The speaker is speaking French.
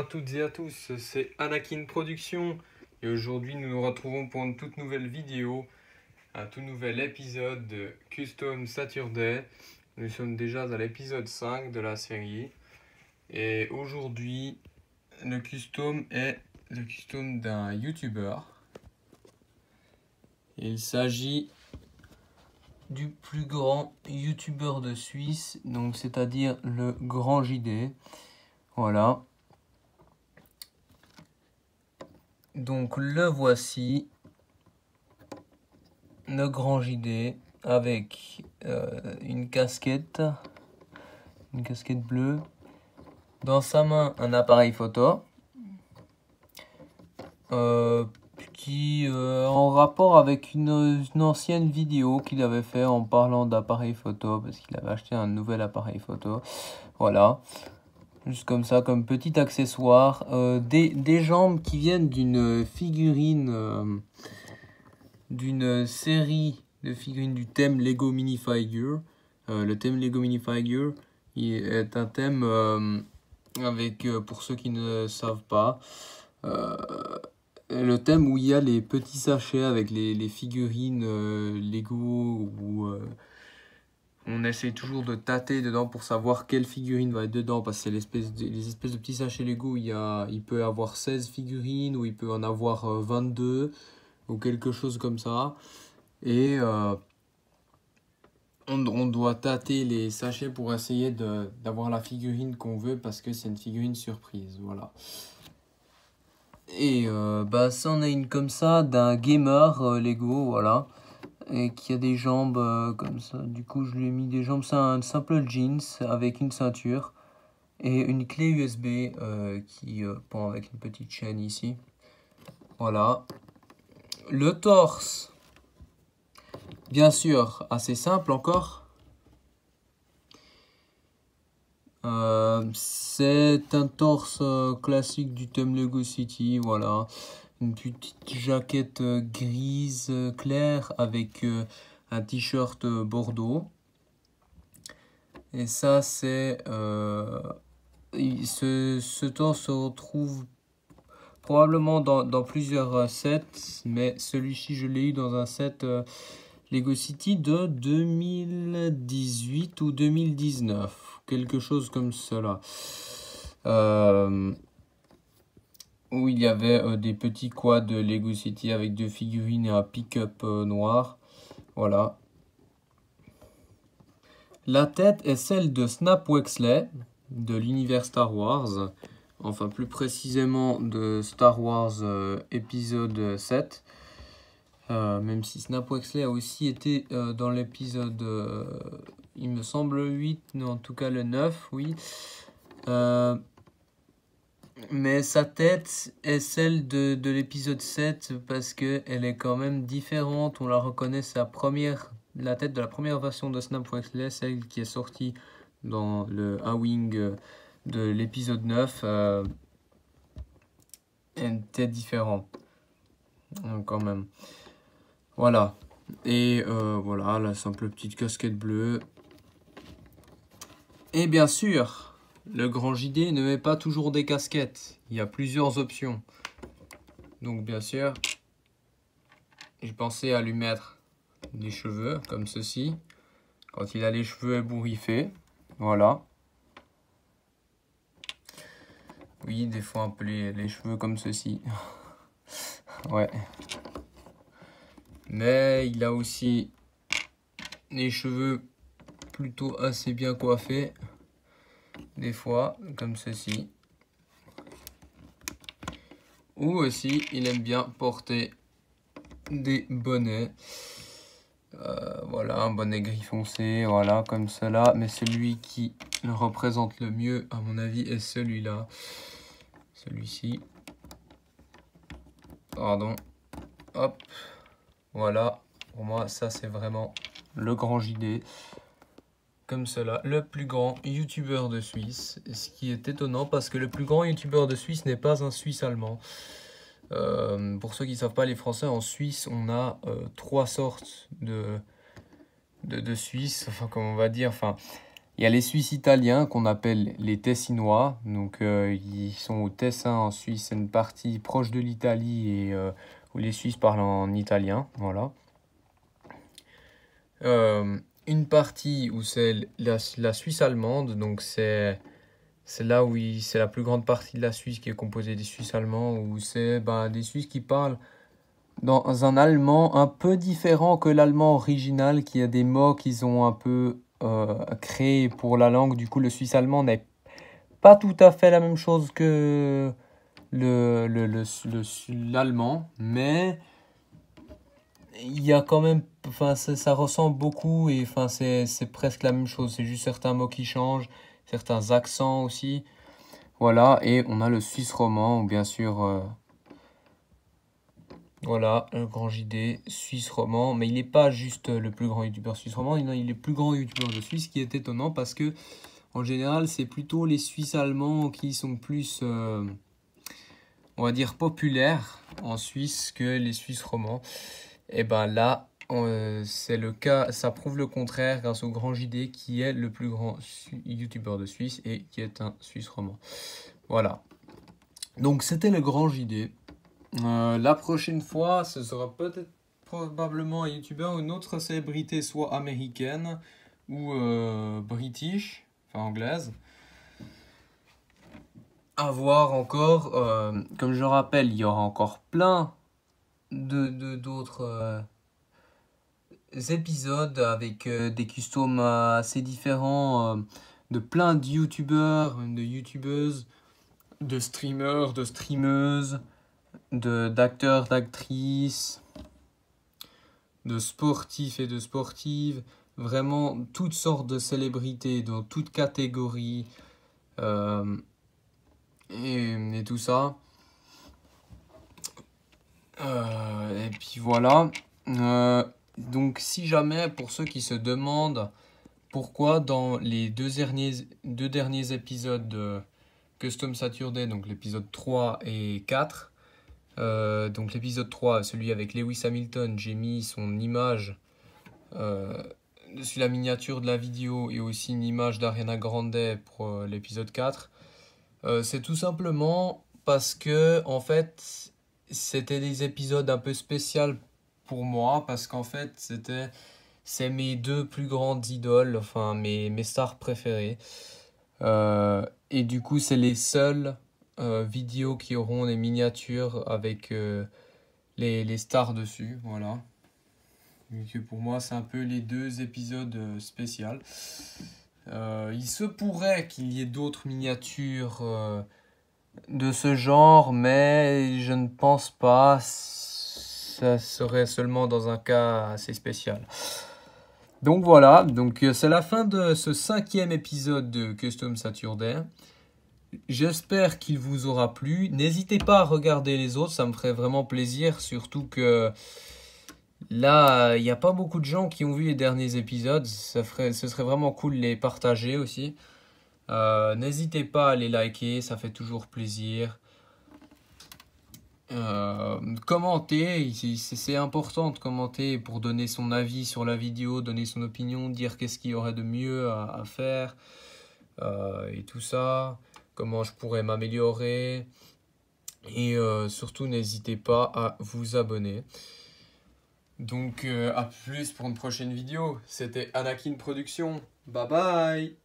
toutes et à tous, c'est Anakin Productions et aujourd'hui nous nous retrouvons pour une toute nouvelle vidéo, un tout nouvel épisode de Custom Saturday. Nous sommes déjà à l'épisode 5 de la série et aujourd'hui le custom est le custom d'un YouTuber. Il s'agit du plus grand YouTuber de Suisse, donc c'est-à-dire le Grand JD. Voilà. Donc le voici, le Grand JD, avec une casquette bleue. Dans sa main, un appareil photo. Qui en rapport avec une ancienne vidéo qu'il avait fait en parlant d'appareil photo, parce qu'il avait acheté un nouvel appareil photo. Voilà. Juste comme ça, comme petit accessoire. Des jambes qui viennent d'une figurine, d'une série de figurines du thème Lego Minifigure. Le thème Lego Minifigure est un thème avec, pour ceux qui ne savent pas, le thème où il y a les petits sachets avec les figurines Lego où on essaie toujours de tâter dedans pour savoir quelle figurine va être dedans, parce que c'est les espèces de petits sachets Lego où il peut y avoir 16 figurines, ou il peut en avoir 22 ou quelque chose comme ça. Et on doit tâter les sachets pour essayer d'avoir la figurine qu'on veut, parce que c'est une figurine surprise. Voilà. Et ça en est une comme ça d'un gamer Lego, voilà, et qui a des jambes comme ça. Du coup, je lui ai mis des jambes, c'est un simple jeans avec une ceinture et une clé USB qui pend avec une petite chaîne ici. Voilà. Le torse, bien sûr, assez simple encore. C'est un torse classique du thème Lego City, voilà. Une petite jaquette grise claire avec un t-shirt bordeaux. Et ça, c'est... ce torse se retrouve probablement dans plusieurs sets, mais celui-ci, je l'ai eu dans un set Lego City de 2018 ou 2019. Quelque chose comme cela. Où il y avait des petits quads de Lego City avec deux figurines et un pick-up noir. Voilà. La tête est celle de Snap Wexley, de l'univers Star Wars. Enfin, plus précisément de Star Wars épisode 7. Même si Snap Wexley a aussi été dans l'épisode, il me semble 8, non, en tout cas le 9, oui. Mais sa tête est celle de l'épisode 7 parce qu'elle est quand même différente. On la reconnaît, la tête de la première version de Snap Wexley, celle qui est sortie dans le A-Wing de l'épisode 9, elle était différente quand même. Voilà. Et voilà, la simple petite casquette bleue. Et bien sûr, le Grand JD ne met pas toujours des casquettes. Il y a plusieurs options. Donc bien sûr, j'ai pensé à lui mettre des cheveux comme ceci. Quand il a les cheveux ébouriffés. Voilà. Oui, des fois un peu les cheveux comme ceci. Ouais. Mais il a aussi les cheveux plutôt assez bien coiffés. Des fois, comme ceci. Ou aussi, il aime bien porter des bonnets. Voilà, un bonnet gris foncé, voilà, comme cela. Mais celui qui le représente le mieux, à mon avis, est celui-là. Celui-ci. Pardon. Hop. Voilà. Pour moi, ça, c'est vraiment le Grand JD. Comme cela, le plus grand YouTuber de Suisse. Ce qui est étonnant parce que le plus grand YouTuber de Suisse n'est pas un Suisse allemand. Pour ceux qui ne savent pas, les Français, en Suisse, on a trois sortes de Suisse. Enfin, comme on va dire, enfin, Il y a les Suisses italiens qu'on appelle les Tessinois. Donc, ils sont au Tessin en Suisse. C'est une partie proche de l'Italie et où les Suisses parlent en italien. Voilà. Une partie où c'est la Suisse allemande. Donc, c'est là où c'est la plus grande partie de la Suisse qui est composée des Suisses allemands. Où c'est des Suisses qui parlent dans un allemand un peu différent que l'allemand original, qui a des mots qu'ils ont un peu créés pour la langue. Du coup, le suisse allemand n'est pas tout à fait la même chose que l'allemand, mais il y a quand même, enfin, ça ressemble beaucoup et enfin, c'est presque la même chose. C'est juste certains mots qui changent, certains accents aussi. Voilà, et on a le suisse roman, où bien sûr. Voilà, un grand JD suisse roman, mais il n'est pas juste le plus grand youtubeur suisse roman, il est le plus grand youtubeur de Suisse, ce qui est étonnant parce que en général c'est plutôt les Suisses allemands qui sont plus, on va dire, populaires en Suisse que les Suisses romans. Et ben là, c'est le cas, ça prouve le contraire grâce au grand JD qui est le plus grand youtubeur de Suisse et qui est un Suisse roman. Voilà. Donc c'était le grand JD. La prochaine fois, ce sera peut-être probablement un youtubeur ou une autre célébrité, soit américaine ou british, enfin anglaise. À voir encore. Comme je rappelle, il y aura encore plein d'autres épisodes avec des customs assez différents de plein de youtubeurs, de youtubeuses, de streamers, de streameuses, d'acteurs, d'actrices, de sportifs et de sportives, vraiment toutes sortes de célébrités dans toutes catégories et tout ça. Et puis voilà. Donc si jamais, pour ceux qui se demandent pourquoi dans les deux derniers épisodes de Custom Saturday, donc l'épisode 3 et 4, donc l'épisode 3, celui avec Lewis Hamilton, j'ai mis son image dessus la miniature de la vidéo et aussi une image d'Ariana Grande pour l'épisode 4. C'est tout simplement parce que en fait c'était des épisodes un peu spéciaux pour moi parce qu'en fait c'est mes deux plus grandes idoles, enfin mes stars préférées. Et du coup c'est les seules vidéos qui auront des miniatures avec les stars dessus, voilà. Donc pour moi, c'est un peu les deux épisodes spéciaux. Il se pourrait qu'il y ait d'autres miniatures de ce genre, mais je ne pense pas. Ça serait seulement dans un cas assez spécial. Donc voilà, donc c'est la fin de ce 5e épisode de Custom Saturday. J'espère qu'il vous aura plu. N'hésitez pas à regarder les autres, ça me ferait vraiment plaisir, surtout que là, il n'y a pas beaucoup de gens qui ont vu les derniers épisodes. Ce serait vraiment cool de les partager aussi. N'hésitez pas à les liker, ça fait toujours plaisir. Commentez, c'est important de commenter pour donner son avis sur la vidéo, donner son opinion, dire qu'est-ce qu'il y aurait de mieux à faire et tout ça, comment je pourrais m'améliorer. Et surtout, n'hésitez pas à vous abonner. Donc, à plus pour une prochaine vidéo. C'était Anakin Production. Bye bye!